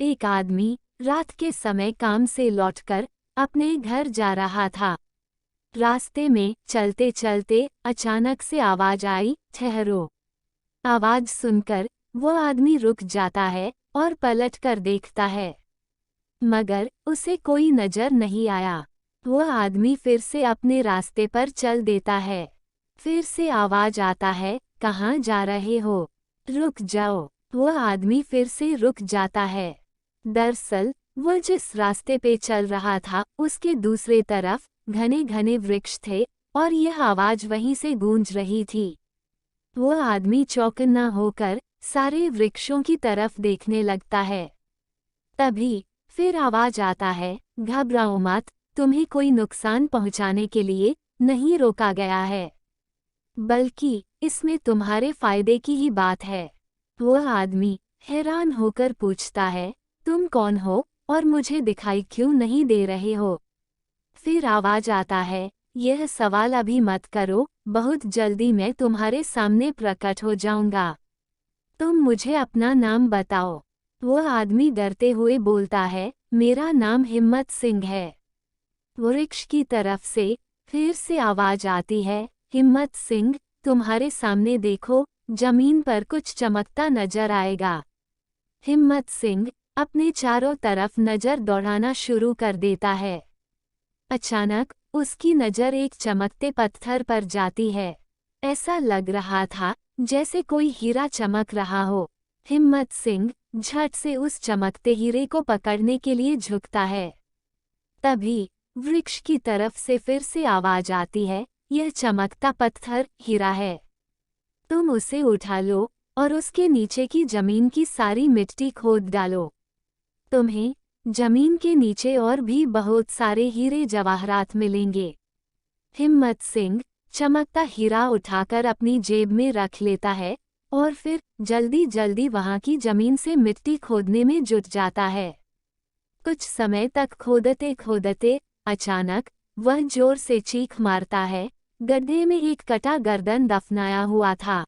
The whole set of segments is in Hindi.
एक आदमी रात के समय काम से लौटकर अपने घर जा रहा था। रास्ते में चलते चलते अचानक से आवाज आई, ठहरो। आवाज सुनकर वो आदमी रुक जाता है और पलट कर देखता है, मगर उसे कोई नजर नहीं आया। वह आदमी फिर से अपने रास्ते पर चल देता है। फिर से आवाज आता है, कहाँ जा रहे हो? रुक जाओ। वह आदमी फिर से रुक जाता है। दरअसल वह जिस रास्ते पे चल रहा था उसके दूसरे तरफ घने घने वृक्ष थे और यह आवाज वहीं से गूंज रही थी। वह आदमी चौकन्ना होकर सारे वृक्षों की तरफ देखने लगता है। तभी फिर आवाज आता है, घबराओ मत, तुम्हें कोई नुकसान पहुंचाने के लिए नहीं रोका गया है, बल्कि इसमें तुम्हारे फायदे की ही बात है। वह आदमी हैरान होकर पूछता है, तुम कौन हो और मुझे दिखाई क्यों नहीं दे रहे हो? फिर आवाज आता है, यह सवाल अभी मत करो, बहुत जल्दी मैं तुम्हारे सामने प्रकट हो जाऊंगा। तुम मुझे अपना नाम बताओ। वह आदमी डरते हुए बोलता है, मेरा नाम हिम्मत सिंह है। वृक्ष की तरफ से फिर से आवाज आती है, हिम्मत सिंह, तुम्हारे सामने देखो, जमीन पर कुछ चमकता नजर आएगा। हिम्मत सिंह अपने चारों तरफ नजर दौड़ाना शुरू कर देता है। अचानक उसकी नजर एक चमकते पत्थर पर जाती है। ऐसा लग रहा था जैसे कोई हीरा चमक रहा हो। हिम्मत सिंह झट से उस चमकते हीरे को पकड़ने के लिए झुकता है। तभी वृक्ष की तरफ से फिर से आवाज आती है, यह चमकता पत्थर हीरा है, तुम उसे उठा लो और उसके नीचे की जमीन की सारी मिट्टी खोद डालो। तुम्हें जमीन के नीचे और भी बहुत सारे हीरे जवाहरात मिलेंगे। हिम्मत सिंह चमकता हीरा उठाकर अपनी जेब में रख लेता है और फिर जल्दी जल्दी वहां की जमीन से मिट्टी खोदने में जुट जाता है। कुछ समय तक खोदते खोदते अचानक वह जोर से चीख मारता है, गड्ढे में एक कटा गर्दन दफनाया हुआ था।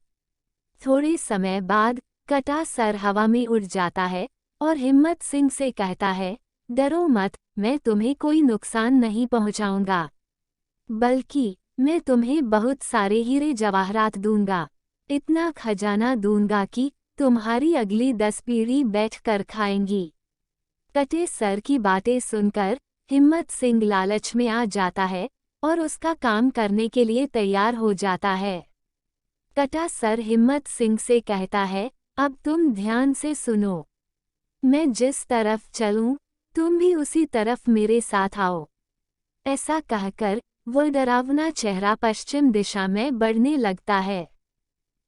थोड़े समय बाद कटा सर हवा में उड़ जाता है और हिम्मत सिंह से कहता है, डरो मत, मैं तुम्हें कोई नुकसान नहीं पहुंचाऊंगा, बल्कि मैं तुम्हें बहुत सारे हीरे जवाहरात दूंगा। इतना खजाना दूंगा कि तुम्हारी अगली 10 पीढ़ी बैठकर खाएंगी। कटे सर की बातें सुनकर हिम्मत सिंह लालच में आ जाता है और उसका काम करने के लिए तैयार हो जाता है। कटा सर हिम्मत सिंह से कहता है, अब तुम ध्यान से सुनो, मैं जिस तरफ चलूं तुम भी उसी तरफ मेरे साथ आओ। ऐसा कहकर वो डरावना चेहरा पश्चिम दिशा में बढ़ने लगता है।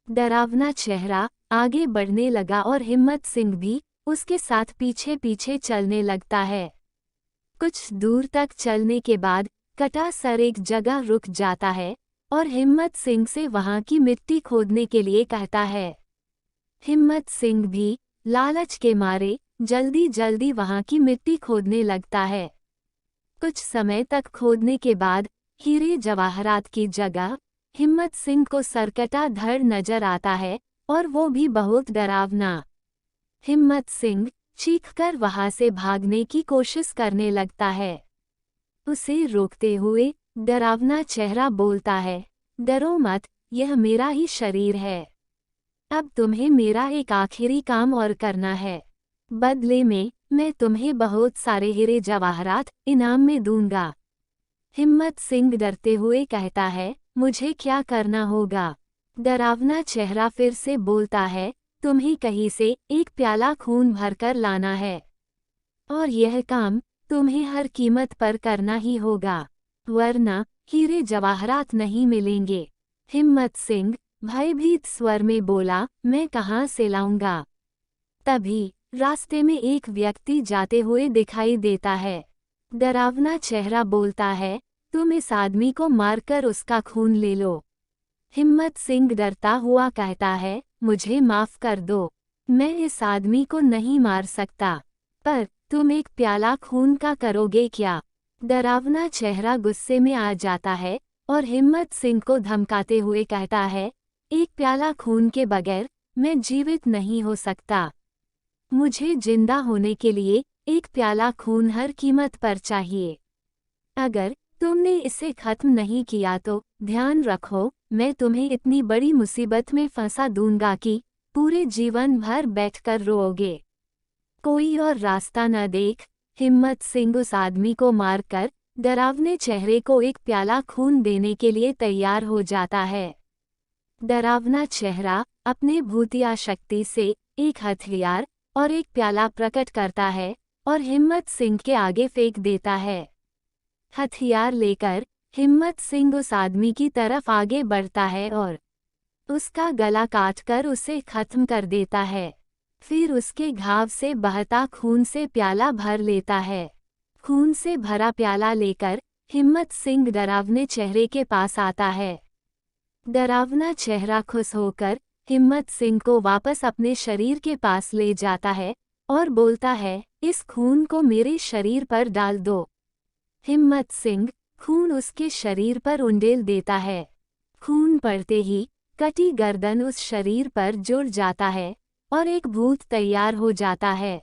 डरावना चेहरा आगे बढ़ने लगा और हिम्मत सिंह भी उसके साथ पीछे पीछे चलने लगता है। कुछ दूर तक चलने के बाद कटा सर एक जगह रुक जाता है और हिम्मत सिंह से वहां की मिट्टी खोदने के लिए कहता है। हिम्मत सिंह भी लालच के मारे जल्दी जल्दी वहां की मिट्टी खोदने लगता है। कुछ समय तक खोदने के बाद हीरे जवाहरात की जगह हिम्मत सिंह को सरकटा धड़ नजर आता है और वो भी बहुत डरावना। हिम्मत सिंह चीखकर वहां से भागने की कोशिश करने लगता है। उसे रोकते हुए डरावना चेहरा बोलता है, डरो मत, यह मेरा ही शरीर है। अब तुम्हें मेरा एक आखिरी काम और करना है। बदले में मैं तुम्हें बहुत सारे हीरे जवाहरात इनाम में दूंगा। हिम्मत सिंह डरते हुए कहता है, मुझे क्या करना होगा? डरावना चेहरा फिर से बोलता है, तुम्हें कहीं से एक प्याला खून भरकर लाना है और यह काम तुम्हें हर कीमत पर करना ही होगा, वरना हीरे जवाहरात नहीं मिलेंगे। हिम्मत सिंह भयभीत स्वर में बोला, मैं कहाँ से लाऊंगा? तभी रास्ते में एक व्यक्ति जाते हुए दिखाई देता है। डरावना चेहरा बोलता है, तुम इस आदमी को मारकर उसका खून ले लो। हिम्मत सिंह डरता हुआ कहता है, मुझे माफ कर दो, मैं इस आदमी को नहीं मार सकता, पर तुम एक प्याला खून का करोगे क्या? डरावना चेहरा गुस्से में आ जाता है और हिम्मत सिंह को धमकाते हुए कहता है, एक प्याला खून के बगैर मैं जीवित नहीं हो सकता। मुझे जिंदा होने के लिए एक प्याला खून हर कीमत पर चाहिए। अगर तुमने इसे खत्म नहीं किया तो ध्यान रखो, मैं तुम्हें इतनी बड़ी मुसीबत में फंसा दूंगा कि पूरे जीवन भर बैठकर रोओगे। कोई और रास्ता न देख हिम्मत सिंह उस आदमी को मारकर डरावने चेहरे को एक प्याला खून देने के लिए तैयार हो जाता है। डरावना चेहरा अपने भूतिया शक्ति से एक हथियार और एक प्याला प्रकट करता है और हिम्मत सिंह के आगे फेंक देता है। हथियार लेकर हिम्मत सिंह उस आदमी की तरफ आगे बढ़ता है और उसका गला काटकर उसे खत्म कर देता है। फिर उसके घाव से बहता खून से प्याला भर लेता है। खून से भरा प्याला लेकर हिम्मत सिंह डरावने चेहरे के पास आता है। डरावना चेहरा खुश होकर हिम्मत सिंह को वापस अपने शरीर के पास ले जाता है और बोलता है, इस खून को मेरे शरीर पर डाल दो। हिम्मत सिंह खून उसके शरीर पर उंडेल देता है। खून पड़ते ही कटी गर्दन उस शरीर पर जुड़ जाता है और एक भूत तैयार हो जाता है।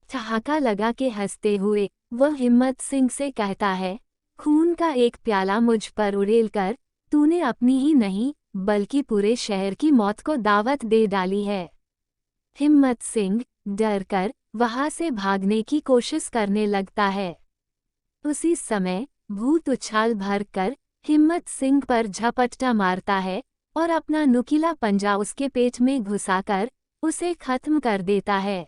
ठहाका लगा के हंसते हुए वह हिम्मत सिंह से कहता है, खून का एक प्याला मुझ पर उड़ेलकर तूने अपनी ही नहीं बल्कि पूरे शहर की मौत को दावत दे डाली है। हिम्मत सिंह डरकर वहां से भागने की कोशिश करने लगता है। उसी समय भूत उछाल भरकर हिम्मत सिंह पर झपट्टा मारता है और अपना नुकीला पंजा उसके पेट में घुसाकर उसे खत्म कर देता है।